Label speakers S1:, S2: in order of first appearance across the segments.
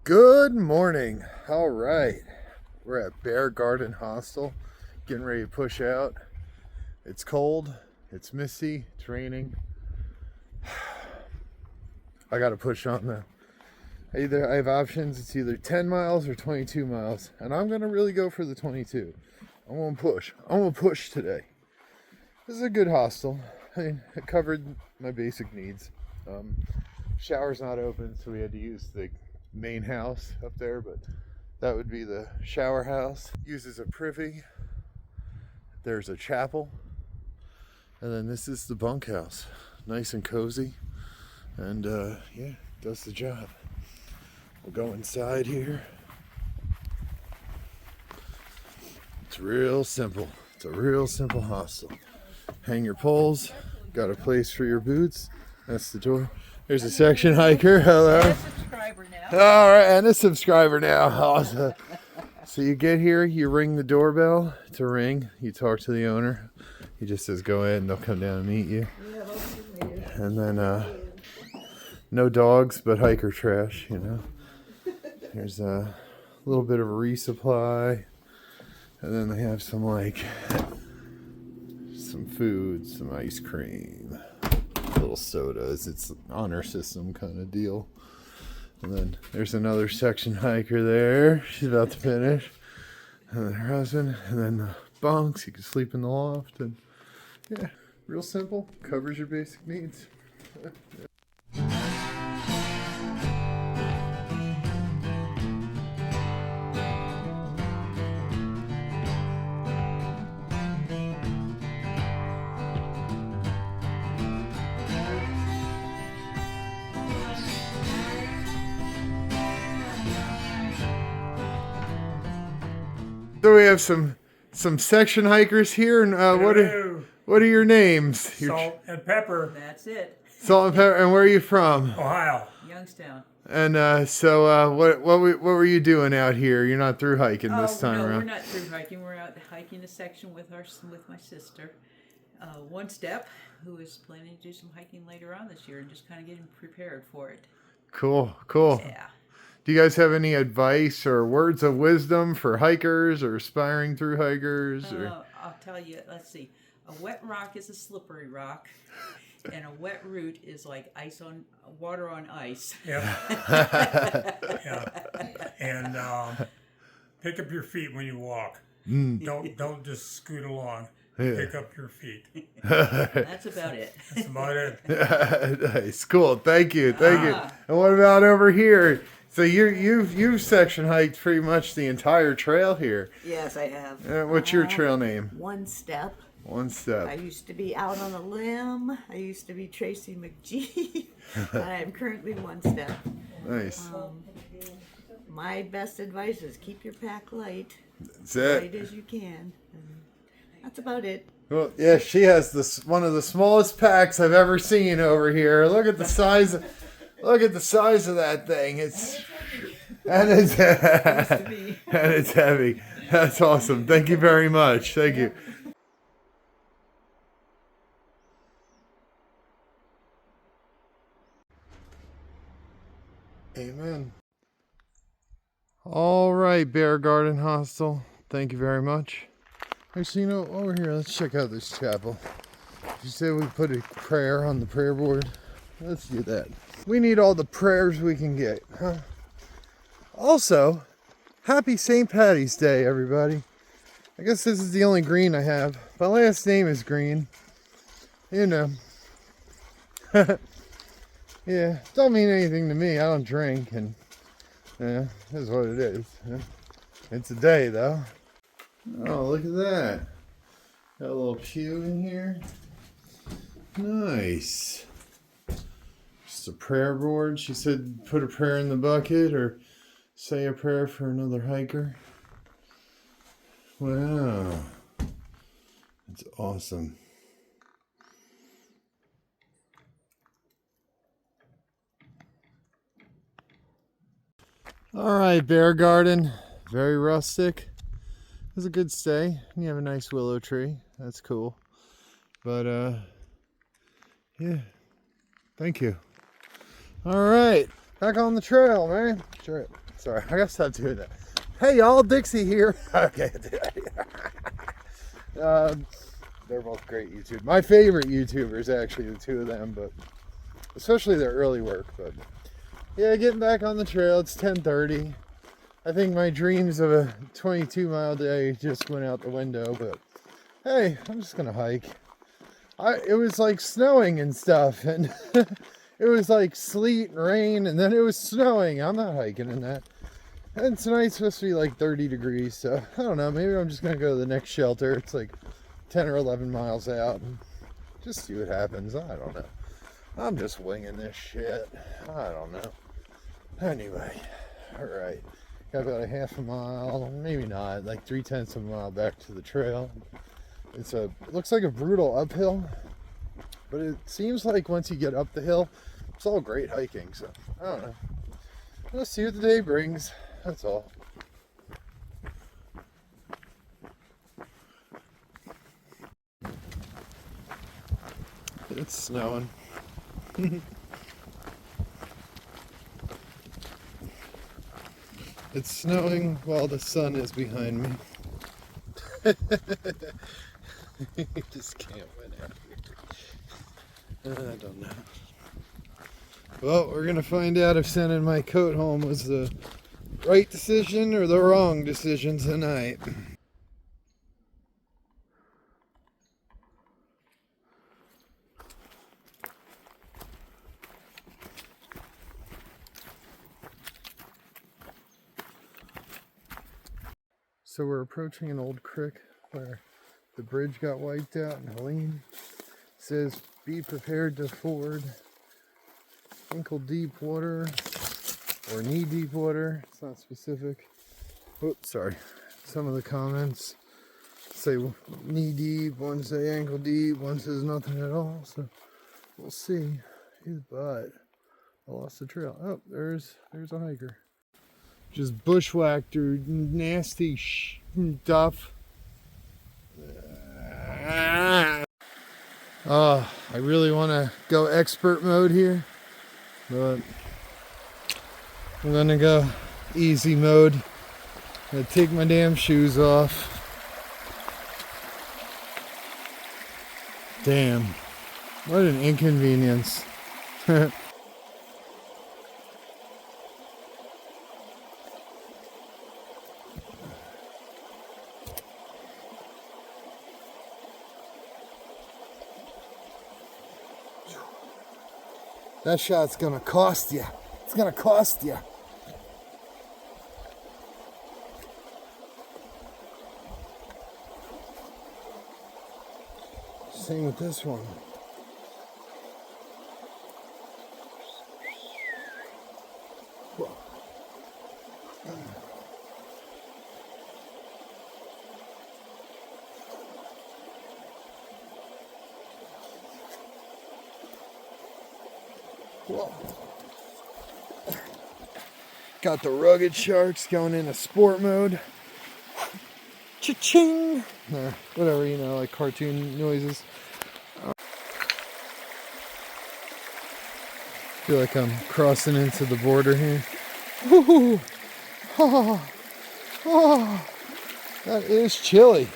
S1: Good morning. All right, we're at Bear Garden Hostel, getting ready to push out. It's cold, it's misty, it's raining. I gotta push on the I have options. It's either 10 miles or 22 miles, and I'm gonna really go for the 22. I'm gonna push today. This is a good hostel. I mean, it covered my basic needs. Shower's not open, so we had to use the main house up there, but that would be the shower house. Uses a privy. There's a chapel, and then this is the bunkhouse. Nice and cozy, and yeah, does the job. We'll go inside here. It's real simple. It's a real simple hostel. Hang your poles. Got a place for your boots. That's the door. There's a section hiker. Hello.
S2: And a subscriber now.
S1: All right, and a subscriber now. Awesome. So you get here, you ring the doorbell. It's a ring. You talk to the owner. He just says, "Go in." They'll come down and meet you. And then no dogs, but hiker trash. You know. There's a little bit of a resupply, and then they have some food, some ice cream, little sodas. It's an honor system kind of deal. And then there's another section hiker there. She's about to finish. And then her husband, and then the bunks. You can sleep in the loft, and yeah, real simple. Covers your basic needs. So we have some section hikers here, and what are your names?
S3: Salt and pepper.
S2: That's it.
S1: Salt and pepper. And where are you from?
S3: Ohio.
S2: Youngstown.
S1: And so what were you doing out here? You're not through hiking this time
S2: no,
S1: around.
S2: we're not through hiking. We're out hiking a section with my sister. One Step, who is planning to do some hiking later on this year and just kind of getting prepared for it.
S1: Cool.
S2: Yeah.
S1: Do you guys have any advice or words of wisdom for hikers or aspiring through hikers?
S2: I'll tell you. Let's see. A wet rock is a slippery rock, and a wet route is like water on ice.
S3: Yeah. Yeah. And pick up your feet when you walk. Don't just scoot along.
S1: Yeah.
S3: Pick up your feet.
S2: That's about it.
S3: That's about it.
S1: Nice, cool. Thank you. And what about over here? So you've section hiked pretty much the entire trail here.
S4: Yes, I have.
S1: What's your trail name?
S4: One Step.
S1: One Step.
S4: I used to be out on a limb. I used to be Tracy McGee. I am currently One Step.
S1: Nice.
S4: My best advice is keep your pack light.
S1: That's it.
S4: Light as you can. And that's about it.
S1: Well, yeah, she has one of the smallest packs I've ever seen over here. Look at the size. Look at the size of that thing. It's heavy. That's awesome. Thank you very much. Thank you. Amen. All right, Bear Garden Hostel. Thank you very much. Actually, over here, let's check out this chapel. You said we put a prayer on the prayer board. Let's do that. We need all the prayers we can get, huh? Also, happy St. Patty's Day, everybody. I guess this is the only green I have. My last name is Green. You know. Yeah, don't mean anything to me. I don't drink, and yeah, that's what it is. It's a day, though. Oh, look at that. Got a little pew in here. Nice. Just a prayer board. She said put a prayer in the bucket or say a prayer for another hiker. Wow. That's awesome. All right, Bear Garden. Very rustic. It was a good stay. You have a nice willow tree. That's cool. But, yeah. Thank you. All right. Back on the trail, man. Sure. Sorry, I gotta stop doing that. Hey y'all, Dixie here. Okay. They're both great YouTubers. My favorite YouTubers, actually, the two of them, but especially their early work. But yeah, getting back on the trail. It's 10:30. I think my dreams of a 22-mile day just went out the window. But hey, I'm just gonna hike. It was like snowing and stuff, and it was like sleet and rain, and then it was snowing. I'm not hiking in that. And tonight's supposed to be like 30 degrees, so I don't know. Maybe I'm just gonna go to the next shelter. It's like 10 or 11 miles out, and just see what happens. I don't know. I'm just winging this shit. I don't know. Anyway, all right. Got about a half a mile, maybe not, like 3/10 of a mile back to the trail. It looks like a brutal uphill, but it seems like once you get up the hill, it's all great hiking. So I don't know. Let's see what the day brings. That's all. It's snowing. It's snowing while the sun is behind me. You just can't win out here. I don't know. Well, we're gonna find out if sending my coat home was the right decision or the wrong decision tonight. So we're approaching an old creek where the bridge got wiped out, and Helene says be prepared to ford ankle deep water or knee deep water. It's not specific. Oops, sorry. Some of the comments say knee deep, one say ankle deep, one says nothing at all. So we'll see. But I lost the trail. Oh, there's a hiker. Just bushwhacked through nasty stuff. I really want to go expert mode here, but I'm gonna go easy mode. I'm gonna take my damn shoes off. Damn, what an inconvenience. That shot's gonna cost you. It's gonna cost you. Same with this one. Whoa. Got the rugged sharks going into sport mode. Cha-ching! Whatever, you know, like cartoon noises. Feel like I'm crossing into the border here. Woo-hoo. Oh, oh, that is chilly.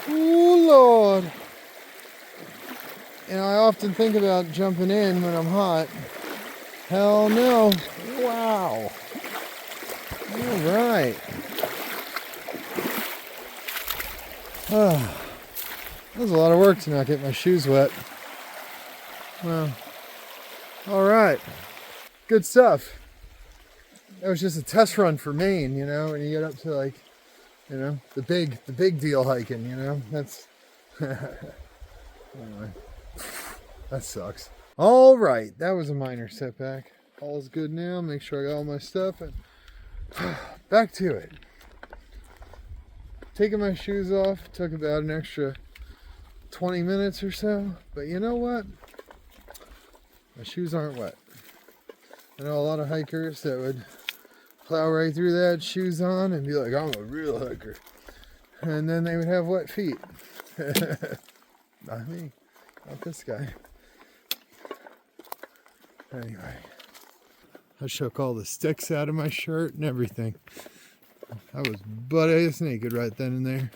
S1: Oh, Lord. And I often think about jumping in when I'm hot. Hell no. Wow. All right. That was a lot of work to not get my shoes wet. Well, all right. Good stuff. That was just a test run for Maine, you know, when you get up to like, you know, the big deal hiking, you know. That's anyway. That sucks. All right, that was a minor setback. All's good now. Make sure I got all my stuff and back to it. Taking my shoes off took about an extra 20 minutes or so, but you know what? My shoes aren't wet. I know a lot of hikers that would plow right through that, shoes on, and be like, I'm a real hiker. And then they would have wet feet. Not me. Not this guy. Anyway. I shook all the sticks out of my shirt and everything. I was butt-ass naked right then and there.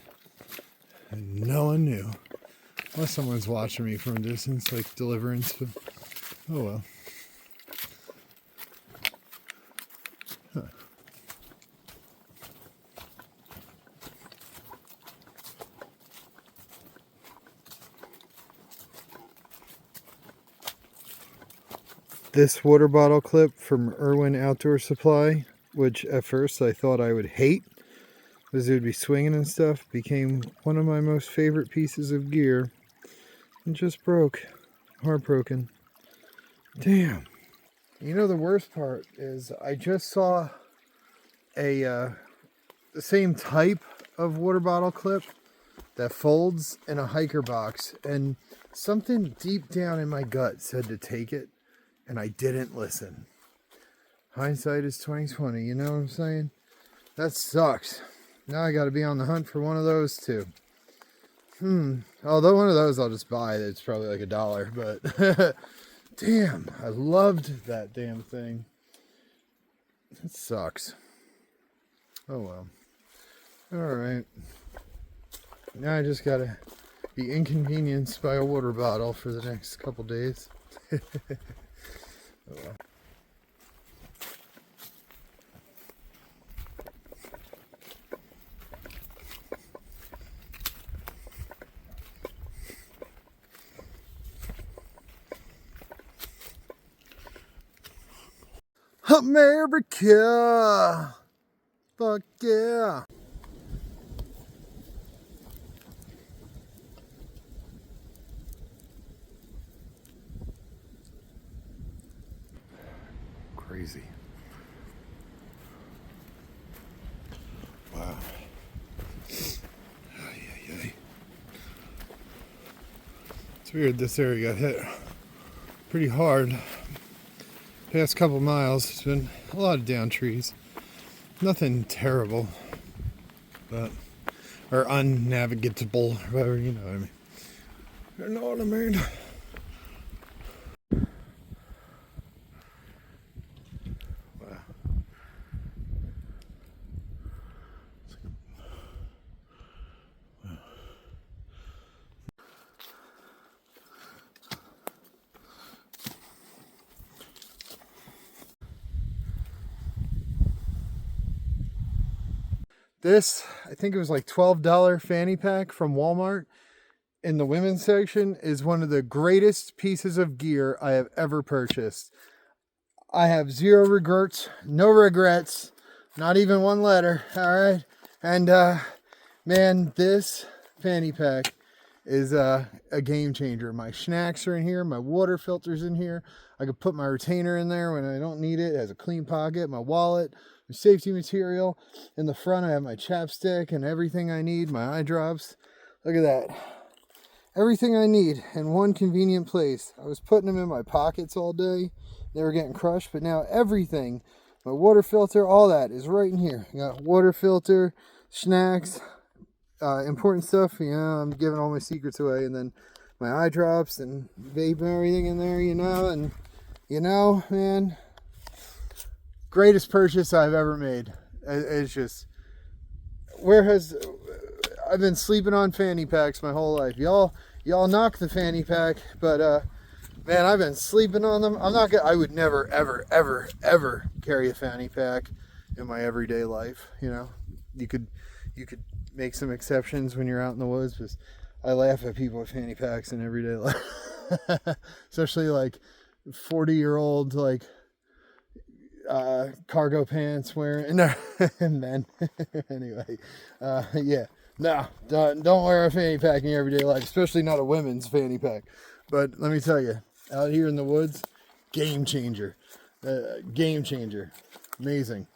S1: And no one knew. Unless someone's watching me from a distance, like Deliverance. But, oh well. Huh. This water bottle clip from Irwin Outdoor Supply, which at first I thought I would hate because it would be swinging and stuff, became one of my most favorite pieces of gear. It just broke. Heartbroken. Damn. You know, the worst part is I just saw the same type of water bottle clip that folds in a hiker box, and something deep down in my gut said to take it, and I didn't listen. Hindsight is 20/20, you know what I'm saying? That sucks. Now I gotta be on the hunt for one of those too. Although one of those I'll just buy. It's probably like $1, but damn, I loved that damn thing. It sucks. Oh well. Alright. Now I just gotta be inconvenienced by a water bottle for the next couple days. Oh well. America! Fuck yeah! Crazy. Wow. It's weird, this area got hit pretty hard. Past couple miles, it's been a lot of down trees. Nothing terrible, but, or unnavigable, or whatever, you know what I mean. You know what I mean? Wow. This, I think it was like $12 fanny pack from Walmart in the women's section, is one of the greatest pieces of gear I have ever purchased. I have zero regrets, no regrets, not even one letter, alright? And, man, this fanny pack is a game changer. My snacks are in here, my water filter's in here. I could put my retainer in there when I don't need it. It has a clean pocket, my wallet, my safety material. In the front I have my chapstick and everything I need, my eye drops. Look at that. Everything I need in one convenient place. I was putting them in my pockets all day. They were getting crushed, but now everything, my water filter, all that is right in here. I got water filter, snacks, important stuff. You know, I'm giving all my secrets away, and then my eye drops and vape and everything in there, you know, and you know, man, greatest purchase I've ever made. It's just, I've been sleeping on fanny packs my whole life. Y'all knock the fanny pack, but man, I've been sleeping on them. I would never, ever carry a fanny pack in my everyday life. You know, you could make some exceptions when you're out in the woods, because I laugh at people with fanny packs in everyday life, especially like 40-year-old, like, cargo pants wearing, no, men. Anyway, yeah. No, don't wear a fanny pack in your everyday life, especially not a women's fanny pack. But let me tell you, out here in the woods, game changer. Game changer. Amazing.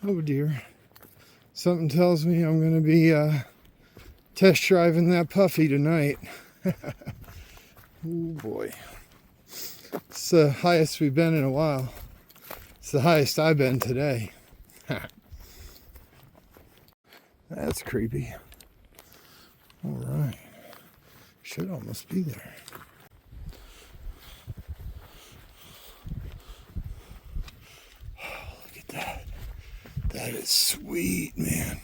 S1: Oh dear. Something tells me I'm going to be test driving that puffy tonight. Oh boy. It's the highest we've been in a while. It's the highest I've been today. That's creepy. All right. Should almost be there. Oh, look at that. That is sweet, man.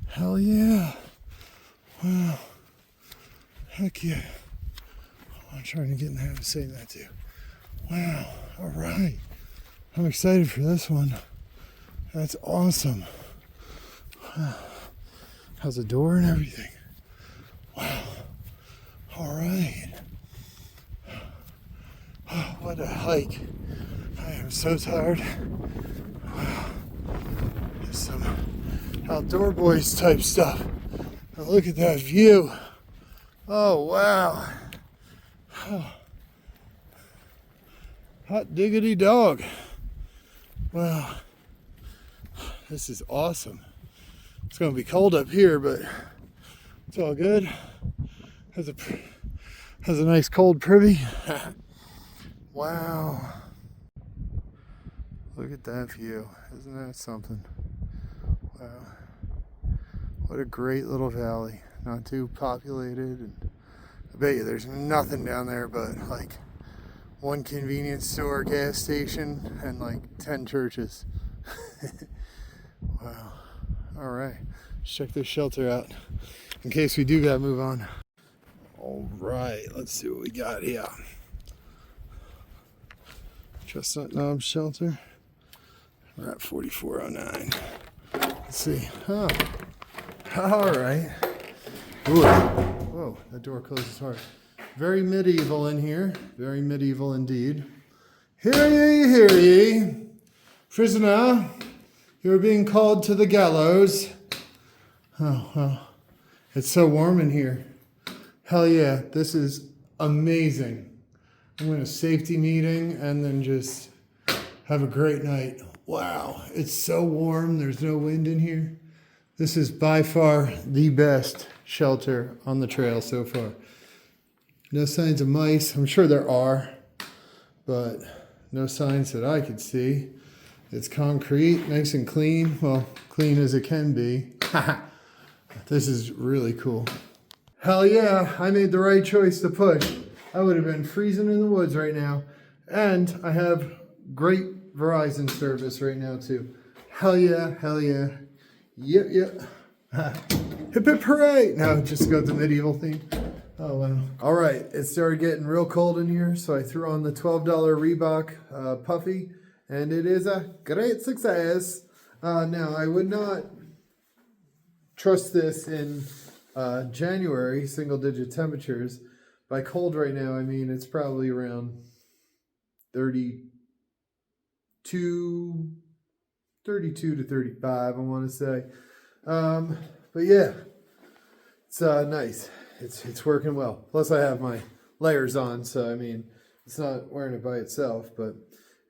S1: Hell yeah. Wow. Heck yeah. I'm trying to get in the habit of saying that too. Wow. All right. I'm excited for this one. That's awesome. Wow. How's the door and everything? Wow. All right. Oh, what a hike. I am so tired. Wow. There's some outdoor boys type stuff. Now look at that view. Oh, wow. Oh. Hot diggity dog. Wow. This is awesome. It's going to be cold up here, but it's all good. Has a nice cold privy. Wow. Look at that view. Isn't that something? Wow. What a great little valley. Not too populated. And I bet you there's nothing down there but like one convenience store, gas station, and like 10 churches. Wow. All right. Let's check this shelter out in case we do gotta move on. All right. Let's see what we got here. Chestnut knob shelter. We're at 4409. Let's see. Oh. All right. Ooh. Whoa, that door closes hard. Very medieval in here. Very medieval indeed. Hear ye. Prisoner, you are being called to the gallows. Oh, well. It's so warm in here. Hell yeah, this is amazing. I'm going to safety meeting and then just have a great night. Wow, it's so warm. There's no wind in here. This is by far the best shelter on the trail so far. No signs of mice. I'm sure there are, but no signs that I could see. It's concrete, nice and clean. Well, clean as it can be. This is really cool. Hell yeah, I made the right choice to push. I would have been freezing in the woods right now. And I have great Verizon service right now too. Hell yeah, hell yeah. Yep. Hip hip hooray! Now just go the medieval theme. Oh wow. All right, it started getting real cold in here, so I threw on the $12 Reebok puffy, and it is a great success. Now, I would not trust this in January, single digit temperatures. By cold right now, I mean it's probably around 32 to 35, I want to say. But yeah, it's nice. It's working well. Plus I have my layers on, so I mean, it's not wearing it by itself, but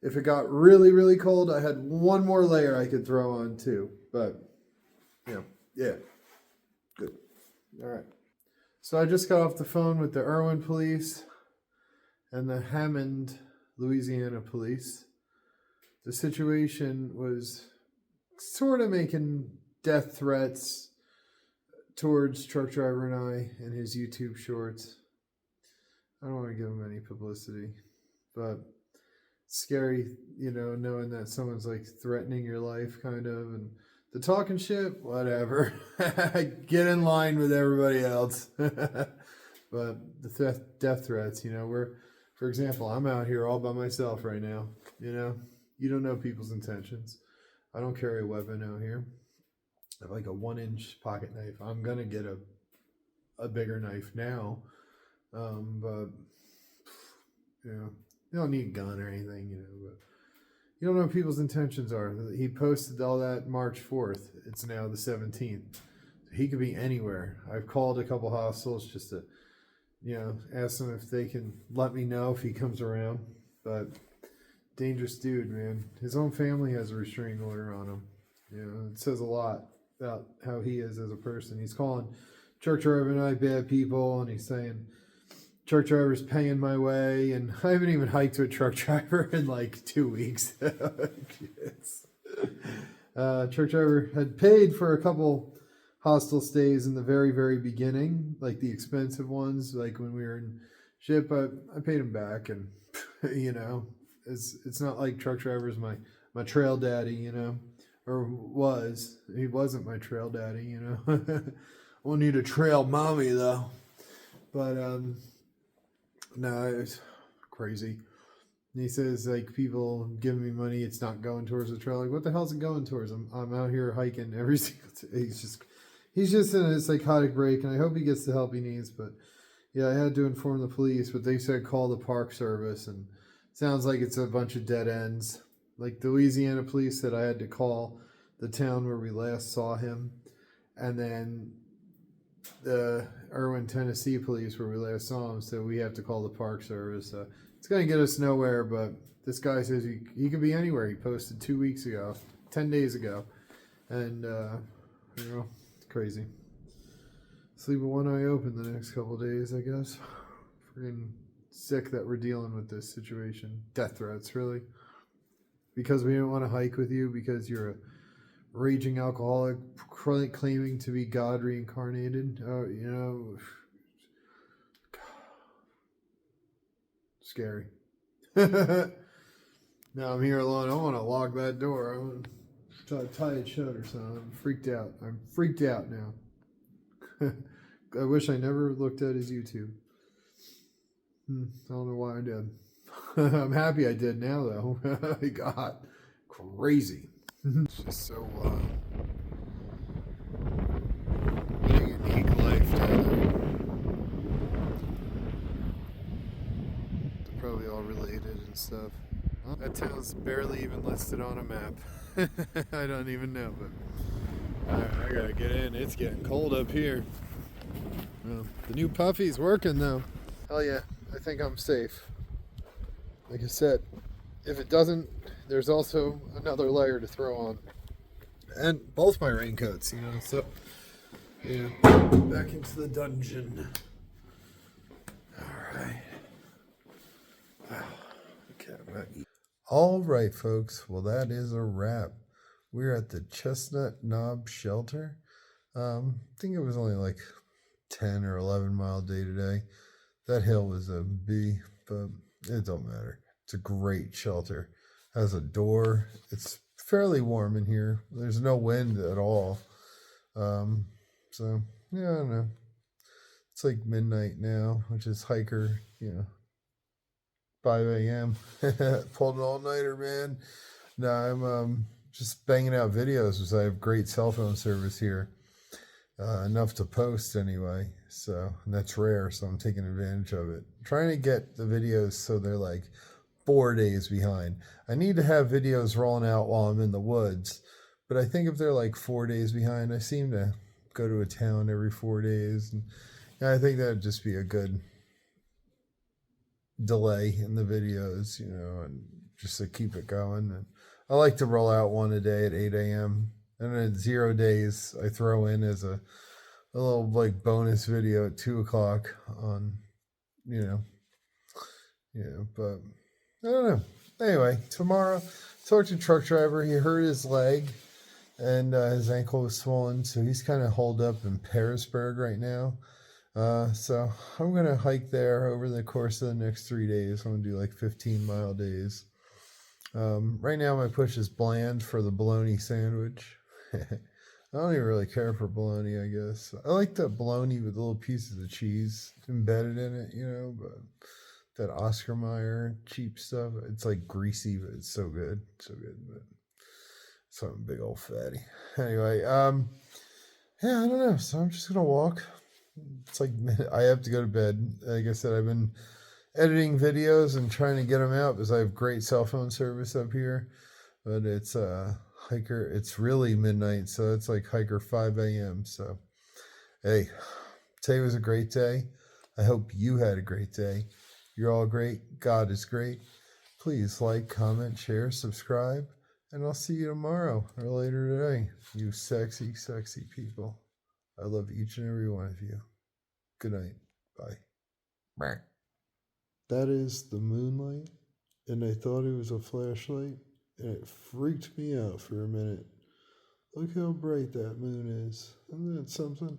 S1: if it got really, really cold, I had one more layer I could throw on too. But, yeah, good. All right. So I just got off the phone with the Irwin police and the Hammond, Louisiana police. The situation was sort of making death threats towards truck driver and I in his YouTube shorts. I don't want to give him any publicity, but it's scary, knowing that someone's like threatening your life kind of, and the talking shit, whatever. Get in line with everybody else. But the death threats, for example, I'm out here all by myself right now, you don't know people's intentions. I don't carry a weapon out here. I have like a 1-inch pocket knife. I'm going to get a bigger knife now. But, you don't need a gun or anything, but you don't know what people's intentions are. He posted all that March 4th. It's now the 17th. He could be anywhere. I've called a couple hostels just to, ask them if they can let me know if he comes around. But dangerous dude, man. His own family has a restraining order on him. You know, it says a lot about how he is as a person. He's calling truck driver and I bad people, and he's saying truck driver's paying my way, and I haven't even hiked with a truck driver in like 2 weeks. Truck driver had paid for a couple hostel stays in the very, very beginning, like the expensive ones, like when we were in ship, but I paid him back, and you know, it's not like truck driver's my trail daddy, you know, or was. He wasn't my trail daddy, you know. I won't need a trail mommy though. But no, it's crazy. And he says like people giving me money, it's not going towards the trail. Like what the hell's it going towards? I'm out here hiking every single day. He's just in a psychotic break, and I hope he gets the help he needs. But yeah, I had to inform the police, but they said call the park service, and sounds like it's a bunch of dead ends. Like the Louisiana police said I had to call the town where we last saw him, and then the Irwin, Tennessee police where we last saw him said we have to call the park service. It's going to get us nowhere, but this guy says he could be anywhere. He posted 2 weeks ago, 10 days ago, and you know, it's crazy. Sleep with one eye open the next couple of days, I guess. Freaking sick that we're dealing with this situation. Death threats, really. Because we didn't want to hike with you, because you're a raging alcoholic claiming to be God reincarnated. Oh, you know, scary. Now I'm here alone. I want to lock that door. I want to tie it shut or something. I'm freaked out. I'm freaked out now. I wish I never looked at his YouTube. I don't know why I did. I'm happy I did now, though. God, crazy. It's just so what a unique life down there. They're probably all related and stuff. That town's barely even listed on a map. I don't even know, but I gotta get in. It's getting cold up here. Well, the new puffy's working though. Hell yeah, I think I'm safe. Like I said, if it doesn't, there's also another layer to throw on. And both my raincoats, you know, so yeah, back into the dungeon. Alright. Okay, alright folks, well that is a wrap. We're at the Chestnut Knob Shelter. I think it was only like 10 or 11 mile day today. That hill was a B, but it don't matter. It's a great shelter. Has a door. It's fairly warm in here. There's no wind at all. So yeah, I don't know. It's like midnight now, which is hiker, you know, 5 a.m. Pulled an all-nighter, man. No, I'm just banging out videos because I have great cell phone service here. Enough to post anyway, so and that's rare, so I'm taking advantage of it. I'm trying to get the videos so they're like 4 days behind. I need to have videos rolling out while I'm in the woods, but I think if they're like 4 days behind, I seem to go to a town every 4 days, and I think that'd just be a good delay in the videos, you know, and just to keep it going. And I like to roll out one a day at 8 a.m. and at 0 days I throw in as a little like bonus video at 2 o'clock on, you know, but I don't know. Anyway, tomorrow, talked to a truck driver. He hurt his leg and his ankle was swollen, so he's kind of holed up in Pearisburg right now. So I'm going to hike there over the course of the next 3 days. I'm going to do like 15-mile days. Right now my push is bland for the bologna sandwich. I don't even really care for bologna, I guess. I like the bologna with little pieces of cheese embedded in it, you know, but that Oscar Mayer cheap stuff, it's like greasy, but it's so good. So good, but so I'm a big old fatty. Anyway, yeah, I don't know. So I'm just gonna walk. It's like I have to go to bed. Like I said, I've been editing videos and trying to get them out because I have great cell phone service up here, but it's hiker, it's really midnight, so it's like hiker 5 a.m. So hey, today was a great day. I hope you had a great day. You're all great. God is great. Please like, comment, share, subscribe, And I'll see you tomorrow or later today, you sexy, sexy people. I love each and every one of you. Good night. Bye. That is the moonlight, and I thought it was a flashlight, and it freaked me out for a minute. Look how bright that moon is. Isn't that something?